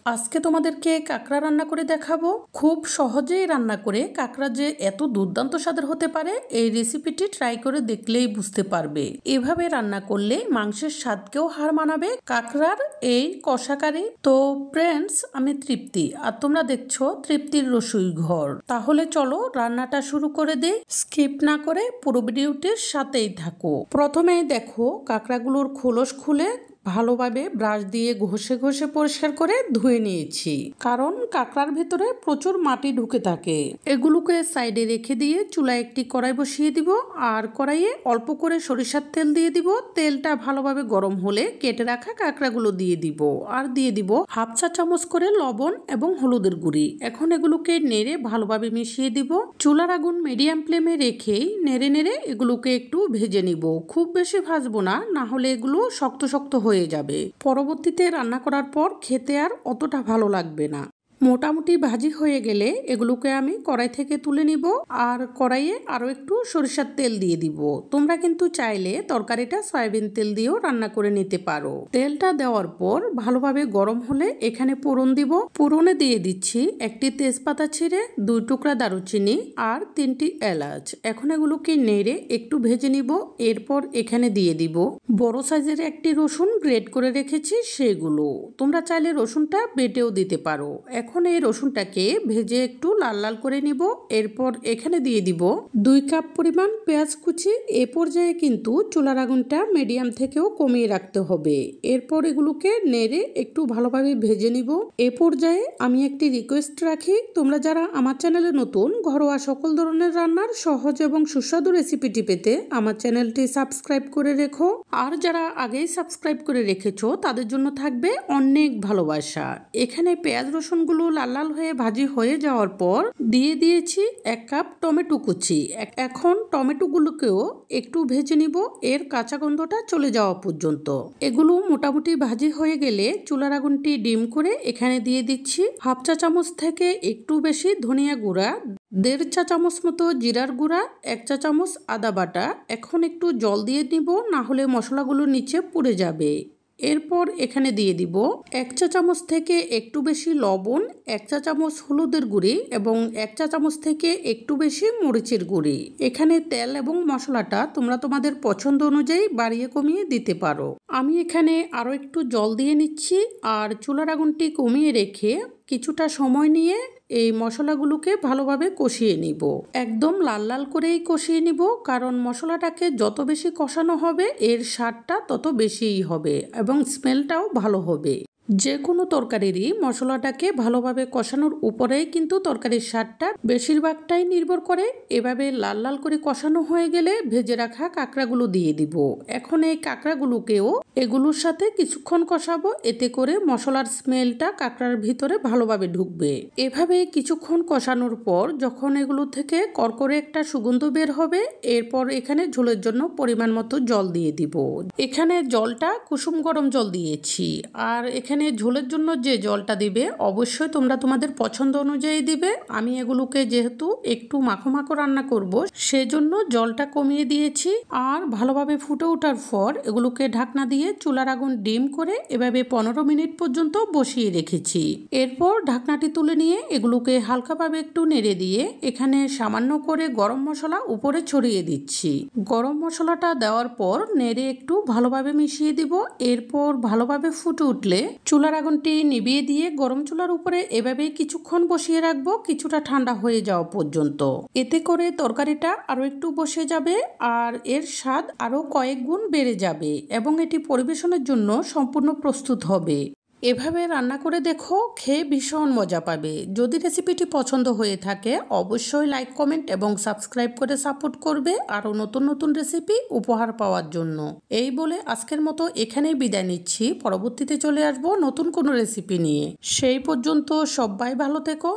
আজকে তোমাদেরকে কাঁকড়া রান্না করে দেখাবো। খুব সহজেই রান্না করে কাঁকড়া যে এত দুর্দান্ত স্বাদের হতে পারে এই রেসিপিটি ট্রাই করে দেখলেই বুঝতে পারবে। এভাবে রান্না করলে মাংসের স্বাদকেও হার মানাবে কাঁকড়ার এই কষাকারি। তো ফ্রেন্ডস, আমি তৃপ্তি আর তোমরা দেখছো তৃপ্তির রসুই ঘর। তাহলে চলো রান্নাটা শুরু করে দিই। স্কিপ না করে পুরো ভিডিওটির সাথেই থাকো। প্রথমে দেখো কাঁকড়াগুলোর খোলস খুলে ভালোভাবে ব্রাশ দিয়ে ঘষে ঘষে পরিষ্কার করে ধুয়ে নিয়েছি, কারণ কাঁকড়ার ভেতরে প্রচুর মাটি ঢুকে থাকে। এগুলোকে সাইডে রেখে দিয়ে চুলায় একটি কড়াই বসিয়ে দিব আর কড়াইয়ে অল্প করে সরিষার তেল দিয়ে দিব। তেলটা ভালোভাবে গরম হলে কেটে রাখা কাঁকড়াগুলো দিয়ে দিব আর দিয়ে দিব হাফ চা চামচ করে লবণ এবং হলুদের গুঁড়ি। এখন এগুলোকে নেড়ে ভালোভাবে মিশিয়ে দিব। চুলার আগুন মিডিয়াম ফ্লেমে রেখেই নেড়ে নেড়ে এগুলোকে একটু ভেজে নিব। খুব বেশি ভাজবো না, না হলে এগুলো শক্ত শক্ত হয়ে যাবে। পরবর্তীতে রান্না করার পর খেতে আর অতটা ভালো লাগবে না। মোটামুটি ভাজি হয়ে গেলে এগুলোকে আমি কড়াই থেকে তুলে নিব আর কড়াইয়ে আরো একটু সরিষার তেল দিয়ে দিব। তোমরা কিন্তু চাইলে তরকারিটা সয়াবিন তেল দিয়েও রান্না করে নিতে পারো। তেলটা দেওয়ার পর ভালোভাবে গরম হলে এখানে ফোড়ন দিব। ফোড়নে দিয়ে দিচ্ছি একটি তেজপাতা ছিঁড়ে, 2 টুকরা দারুচিনি আর 3টি এলাচ। এখন এগুলোকে নেড়ে একটু ভেজে নিব। এরপর এখানে দিয়ে দিব বড় সাইজের একটি রসুন গ্রেট করে রেখেছি সেগুলো। তোমরা চাইলে রসুনটা বেটেও দিতে পারো। এখন এই রসুনটাকে ভেজে একটু লাল লাল করে নিব। এরপর এখানে দিয়ে দিব 2 কাপ পরিমাণ পেঁয়াজ কুচি। এ পর্যায়ে কিন্তু চুলার আগুনটা মিডিয়াম থেকেও কমিয়ে রাখতে হবে। এরপর এগুলোকে নেড়ে একটু ভালোভাবে ভেজে নিব। এ পর্যায়ে আমি একটি রিকোয়েস্ট রাখি, তোমরা যারা আমার চ্যানেলে নতুন, ঘরোয়া সকল ধরনের রান্নার সহজ এবং সুস্বাদু রেসিপিটি পেতে আমার চ্যানেলটি সাবস্ক্রাইব করে রেখো। আর যারা আগেই সাবস্ক্রাইব করে রেখেছো তাদের জন্য থাকবে অনেক ভালোবাসা। এখানে পেঁয়াজ রসুনগুলো লাল লাল হয়ে ভাজি হয়ে যাওয়ার পর দিয়ে দিয়েছি 1 কাপ টমেটো কুচি। এখন টমেটোগুলোকেও একটু ভেজে নিব এর কাঁচা গন্ধটা চলে যাওয়া পর্যন্ত। এগুলো মোটামুটি ভাজি হয়ে গেলে চুলার আগুনটি ডিম করে এখানে দিয়ে দিচ্ছি হাফ চা চামচ থেকে একটু বেশি ধনিয়া গুঁড়া, 1.5 চা চামচ মতো জিরার গুঁড়া, 1 চা চামচ আদা বাটা। এখন একটু জল দিয়ে নিব, না হলে মশলাগুলো নিচে পুড়ে যাবে। এরপর এখানে দিয়ে দিব 1 চা চামচ থেকে একটু বেশি লবণ, 1 চা চামচ হলুদের গুঁড়ি এবং 1 চা চামচ থেকে একটু বেশি মরিচের গুঁড়ি। এখানে তেল এবং মশলাটা তোমরা তোমাদের পছন্দ অনুযায়ী বাড়িয়ে কমিয়ে দিতে পারো। আমি এখানে আরো একটু জল দিয়ে নিচ্ছি আর চুলার আগুনটি কমিয়ে রেখে কিছুটা সময় নিয়ে এই মশলাগুলোকে ভালোভাবে কষিয়ে নিব। একদম লাল লাল করেই কষিয়ে নিব, কারণ মশলাটাকে যত বেশি কষানো হবে এর স্বাদটা তত বেশিই হবে এবং স্মেলটাও ভালো হবে। যে কোনো তরকারিরই মশলাটাকে ভালোভাবে কষানোর উপরেই কিন্তু তরকারির স্বাদটা বেশিরভাগটাই নির্ভর করে। এভাবে লাল লাল করে কষানো হয়ে গেলে ভেজে রাখা কাঁকড়াগুলো দিয়ে দিব। এখন এই কাঁকড়াগুলোকেও এগুলোর সাথে কিছুক্ষণ কষাবো, এতে করে মশলার স্মেলটা কাঁকড়ার ভিতরে ভালোভাবে ঢুকবে। এভাবে কিছুক্ষণ কষানোর পর যখন এগুলো থেকে কড়কড়ে একটা সুগন্ধ বের হবে, এরপর এখানে ঝোলের জন্য পরিমাণ মতো জল দিয়ে দিব। এখানে জলটা কুসুম গরম জল দিয়েছি। আর এখানে ঝোলের জন্য যে জলটা দিবে অবশ্যই তোমরা তোমাদের পছন্দ অনুযায়ী দিবে। আমি এগুলোকে যেহেতু একটু মাখো মাখো রান্না করব, সেজন্য জলটা কমিয়ে দিয়েছি। আর ভালোভাবে ফুটে ওঠার পর এগুলোকে ঢাকনা দিয়ে চুলার আগুন ডিম করে এভাবে 15 মিনিট পর্যন্ত বসিয়ে রেখেছি। এরপর ঢাকনাটি তুলে নিয়ে এগুলোকে হালকাভাবে একটু নেড়ে দিয়ে এখানে সামান্য করে গরম মশলা উপরে ছড়িয়ে দিচ্ছি। গরম মশলাটা দেওয়ার পর নেড়ে একটু ভালোভাবে মিশিয়ে দিব। এরপর ভালোভাবে ফুটে উঠলে চুলার আগুনটি নিভিয়ে দিয়ে গরম চুলার উপরে এভাবে কিছুক্ষণ বসিয়ে রাখবো, কিছুটা ঠান্ডা হয়ে যাওয়া পর্যন্ত। এতে করে তরকারিটা আরো একটু বসে যাবে আর এর স্বাদ আরো কয়েক গুণ বেড়ে যাবে এবং এটি পরিবেশনের জন্য সম্পূর্ণ প্রস্তুত হবে। এভাবে রান্না করে দেখো, খেয়ে ভীষণ মজা পাবে। যদি রেসিপিটি পছন্দ হয়ে থাকে অবশ্যই লাইক, কমেন্ট এবং সাবস্ক্রাইব করে সাপোর্ট করবে আরও নতুন নতুন রেসিপি উপহার পাওয়ার জন্য। এই বলে আজকের মতো এখানেই বিদায় নিচ্ছি। পরবর্তীতে চলে আসবো নতুন কোনো রেসিপি নিয়ে। সেই পর্যন্ত সবাই ভালো থেকো।